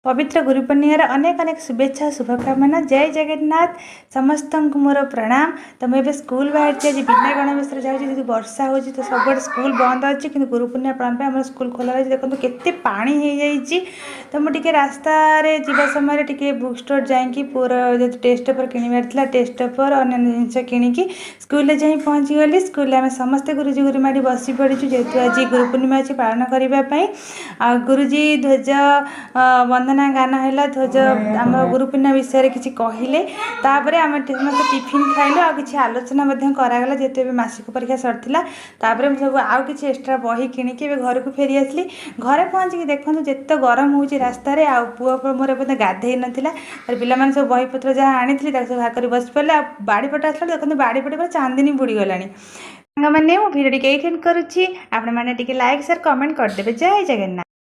पवित्र गुरुपूर्णिमार अनेक अनेक शुभेच्छा शुभकामना। जय जगन्नाथ समस्त को मोर प्रणाम। तो मुझे स्कूल बाहर आज बिना गणवेश जाऊँगी वर्षा हो तो सब स्कूल बंद अच्छी कि गुरुपूर्णिमा पालन पर आम स्कूल खोला रही। देखो केते पानी हो जाइए। तो मुझे रास्ता जीवा समय टे बुक स्टोर जाकि पुअर टेस्ट पेपर किणवार टेस्ट पेपर अन्य जिनस किणिकी स्कूल जा पहुँची गली। स्कूल आम समस्ते गुरुजी गुरुमाटी बस पड़ू जेहेतु आज गुरुपूर्णिमा अच्छी पालन करने। गुरुजी ध्वज वंदना गान है ध्वज आम गुरुपूर्णिमा विषय किसी कहले तापर आम समस्त टिफिन खाइलु आ कि आलोचना करागला जेहेतु मासिक परीक्षा सरला। सब आउ कि एक्सट्रा बही किणिकी घर को फेरी आसली। घरे पहुँचिकी देखो जिते गरम हो रास्तार आ पुओ मोर गाधे नाला पे सब बहीपत्र जहाँ आनी सब भाग बस पड़े बाड़ीपट आसला देखो बाड़ीपटे पर चांदनी बुड़ीगला। मैंने मो भिडियो टी करुच्ची आपने लाइक शेयर कमेंट करदे। जय जगन्नाथ।